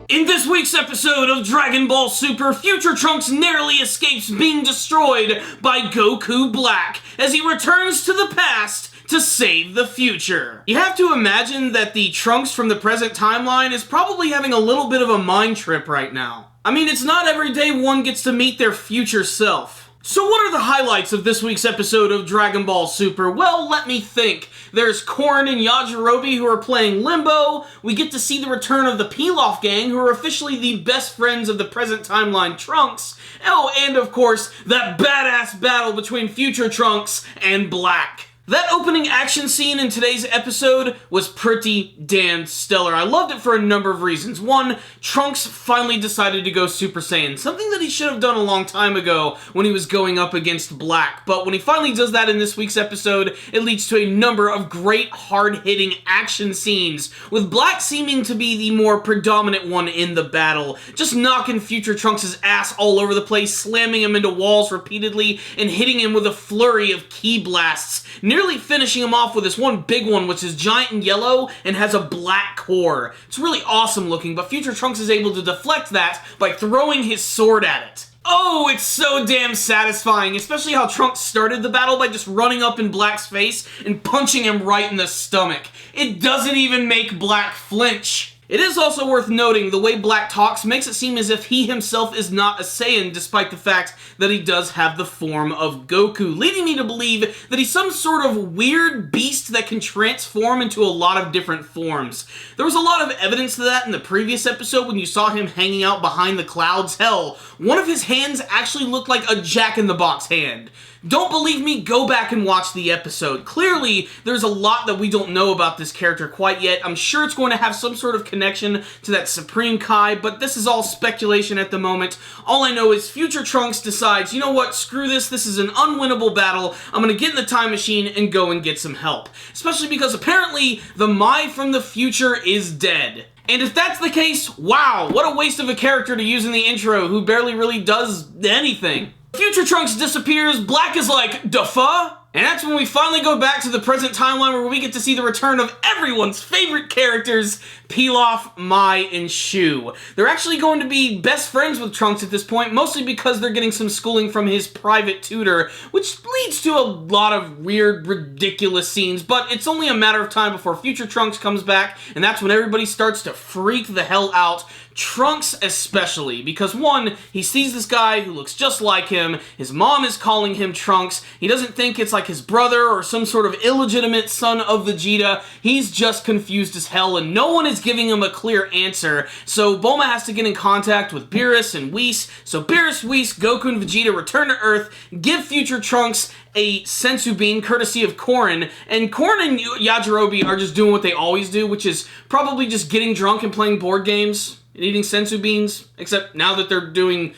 In this week's episode of Dragon Ball Super, Future Trunks narrowly escapes being destroyed by Goku Black as he returns to the past to save the future. You have to imagine that the Trunks from the present timeline is probably having a little bit of a mind trip right now. I mean, it's not every day one gets to meet their future self. So what are the highlights of this week's episode of Dragon Ball Super? Well, let me think. There's Korin and Yajirobe who are playing Limbo. We get to see the return of the Pilaf gang, who are officially the best friends of the present timeline Trunks. Oh, and of course, that badass battle between Future Trunks and Black. That opening action scene in today's episode was pretty damn stellar. I loved it for a number of reasons. One, Trunks finally decided to go Super Saiyan, something that he should have done a long time ago when he was going up against Black. But when he finally does that in this week's episode, it leads to a number of great hard-hitting action scenes, with Black seeming to be the more predominant one in the battle, just knocking Future Trunks' ass all over the place, slamming him into walls repeatedly, and hitting him with a flurry of ki blasts, nearly finishing him off with this one big one, which is giant and yellow and has a black core. It's really awesome looking, but Future Trunks is able to deflect that by throwing his sword at it. Oh, it's so damn satisfying, especially how Trunks started the battle by just running up in Black's face and punching him right in the stomach. It doesn't even make Black flinch. It is also worth noting the way Black talks makes it seem as if he himself is not a Saiyan, despite the fact that he does have the form of Goku, leading me to believe that he's some sort of weird beast that can transform into a lot of different forms. There was a lot of evidence to that in the previous episode when you saw him hanging out behind the clouds. Hell, one of his hands actually looked like a Jack-in-the-Box hand. Don't believe me? Go back and watch the episode. Clearly, there's a lot that we don't know about this character quite yet. I'm sure it's going to have some sort of connection to that Supreme Kai, but this is all speculation at the moment. All I know is Future Trunks decides, you know what, screw this is an unwinnable battle, I'm gonna get in the time machine and go and get some help. Especially because apparently, the Mai from the future is dead. And if that's the case, wow, what a waste of a character to use in the intro who barely really does anything. Future Trunks disappears, Black is like, "Da fuh?" And that's when we finally go back to the present timeline where we get to see the return of everyone's favorite characters, Pilaf, Mai, and Shu. They're actually going to be best friends with Trunks at this point, mostly because they're getting some schooling from his private tutor, which leads to a lot of weird, ridiculous scenes, but it's only a matter of time before Future Trunks comes back, and that's when everybody starts to freak the hell out. Trunks especially, because one, he sees this guy who looks just like him, his mom is calling him Trunks, he doesn't think it's like his brother or some sort of illegitimate son of Vegeta, he's just confused as hell and no one is giving him a clear answer, so Bulma has to get in contact with Beerus and Whis, so Beerus, Whis, Goku, and Vegeta return to Earth, give Future Trunks a sensu bean courtesy of Korin, and Korin and Yajirobe are just doing what they always do, which is probably just getting drunk and playing board games and eating sensu beans, except now that they're doing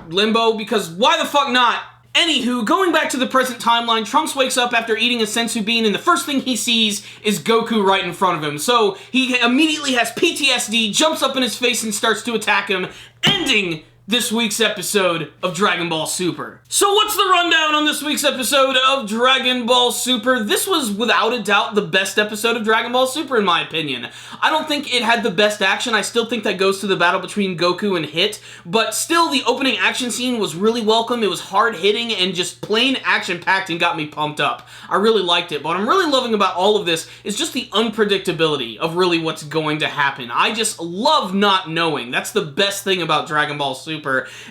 Limbo, because why the fuck not? Anywho, going back to the present timeline, Trunks wakes up after eating a sensu bean, and the first thing he sees is Goku right in front of him. So he immediately has PTSD, jumps up in his face, and starts to attack him, ending this week's episode of Dragon Ball Super. So what's the rundown on this week's episode of Dragon Ball Super? This was without a doubt the best episode of Dragon Ball Super in my opinion. I don't think it had the best action. I still think that goes to the battle between Goku and Hit, but still the opening action scene was really welcome. It was hard-hitting and just plain action-packed and got me pumped up. I really liked it, but what I'm really loving about all of this is just the unpredictability of really what's going to happen. I just love not knowing. That's the best thing about Dragon Ball Super.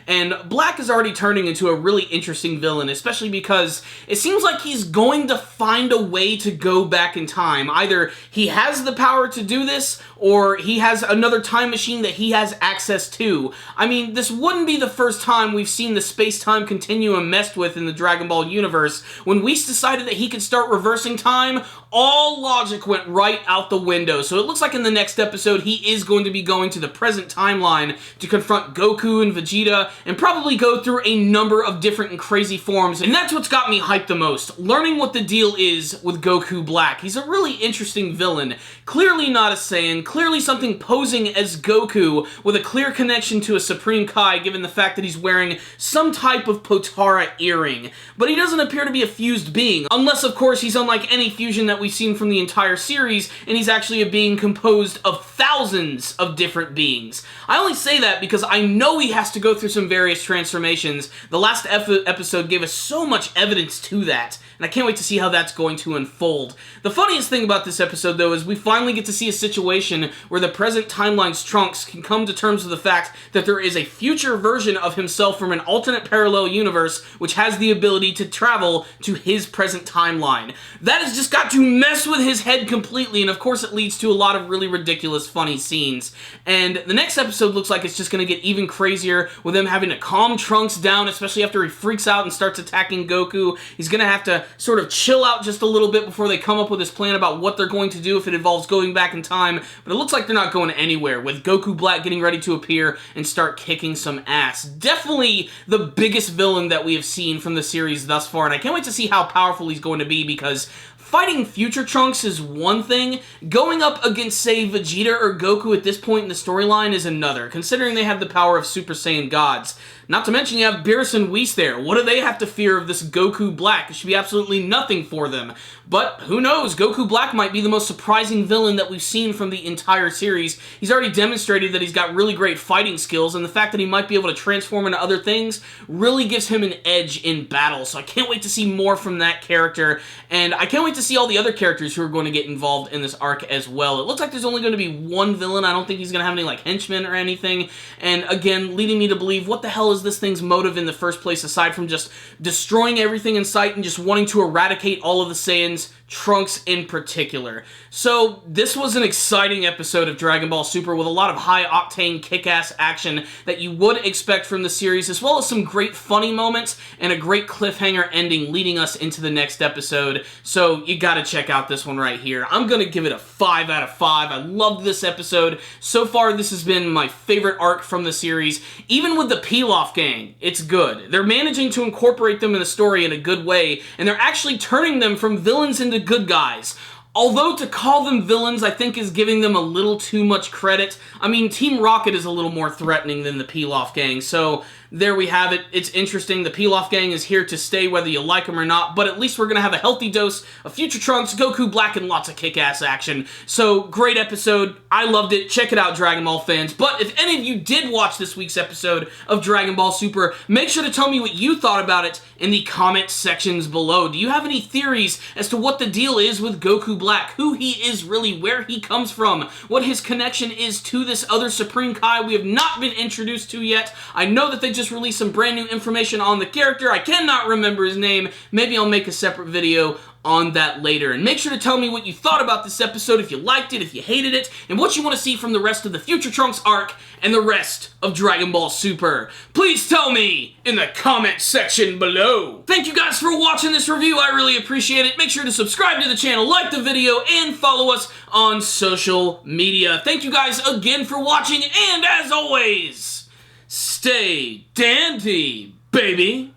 And Black is already turning into a really interesting villain, especially because it seems like he's going to find a way to go back in time. Either he has the power to do this, or he has another time machine that he has access to. I mean, this wouldn't be the first time we've seen the space-time continuum messed with in the Dragon Ball universe. When Whis decided that he could start reversing time, all logic went right out the window. So it looks like in the next episode, he is going to be going to the present timeline to confront Goku and and Vegeta, and probably go through a number of different and crazy forms, and that's what's got me hyped the most, learning what the deal is with Goku Black. He's a really interesting villain, clearly not a Saiyan, clearly something posing as Goku, with a clear connection to a Supreme Kai, given the fact that he's wearing some type of Potara earring, but he doesn't appear to be a fused being, unless of course he's unlike any fusion that we've seen from the entire series, and he's actually a being composed of thousands of different beings. I only say that because I know he has to go through some various transformations. The last episode gave us so much evidence to that, and I can't wait to see how that's going to unfold. The funniest thing about this episode, though, is we finally get to see a situation where the present timeline's Trunks can come to terms with the fact that there is a future version of himself from an alternate parallel universe which has the ability to travel to his present timeline. That has just got to mess with his head completely, and of course it leads to a lot of really ridiculous, funny scenes. And the next episode looks like it's just going to get even crazier, with him having to calm Trunks down, especially after he freaks out and starts attacking Goku. He's going to have to sort of chill out just a little bit before they come up with this plan about what they're going to do if it involves going back in time, but it looks like they're not going anywhere, with Goku Black getting ready to appear and start kicking some ass. Definitely the biggest villain that we have seen from the series thus far, and I can't wait to see how powerful he's going to be, because fighting future Trunks is one thing, going up against, say, Vegeta or Goku at this point in the storyline is another, considering they have the power of Super Saiyan gods. Not to mention you have Beerus and Whis there. What do they have to fear of this Goku Black? It should be absolutely nothing for them. But who knows? Goku Black might be the most surprising villain that we've seen from the entire series. He's already demonstrated that he's got really great fighting skills, and the fact that he might be able to transform into other things really gives him an edge in battle. So I can't wait to see more from that character, and I can't wait to see all the other characters who are going to get involved in this arc as well. It looks like there's only going to be one villain. I don't think he's going to have any like henchmen or anything, and again, leading me to believe, what the hell is this thing's motive in the first place, aside from just destroying everything in sight and just wanting to eradicate all of the Saiyans, Trunks in particular. So this was an exciting episode of Dragon Ball Super with a lot of high-octane, kick-ass action that you would expect from the series, as well as some great funny moments and a great cliffhanger ending leading us into the next episode. So you gotta check out this one right here. I'm gonna give it a 5 out of 5. I loved this episode. So far, this has been my favorite arc from the series. Even with the Pilaf gang, it's good. They're managing to incorporate them in the story in a good way, and they're actually turning them from villains into good guys. Although to call them villains, I think, is giving them a little too much credit. I mean, Team Rocket is a little more threatening than the Pilaf gang, so there we have it. It's interesting. The Pilaf gang is here to stay whether you like them or not, but at least we're going to have a healthy dose of future Trunks, Goku Black, and lots of kick-ass action. So, great episode. I loved it. Check it out, Dragon Ball fans. But if any of you did watch this week's episode of Dragon Ball Super, make sure to tell me what you thought about it in the comment sections below. Do you have any theories as to what the deal is with Goku Black? Who he is really, where he comes from, what his connection is to this other Supreme Kai we have not been introduced to yet? I know that they just released some brand new information on the character. I cannot remember his name. Maybe I'll make a separate video on that later. And make sure to tell me what you thought about this episode, if you liked it, if you hated it, and what you want to see from the rest of the Future Trunks arc and the rest of Dragon Ball Super. Please tell me in the comment section below. Thank you guys for watching this review. I really appreciate it. Make sure to subscribe to the channel, like the video, and follow us on social media. Thank you guys again for watching, and as always, stay dandy, baby.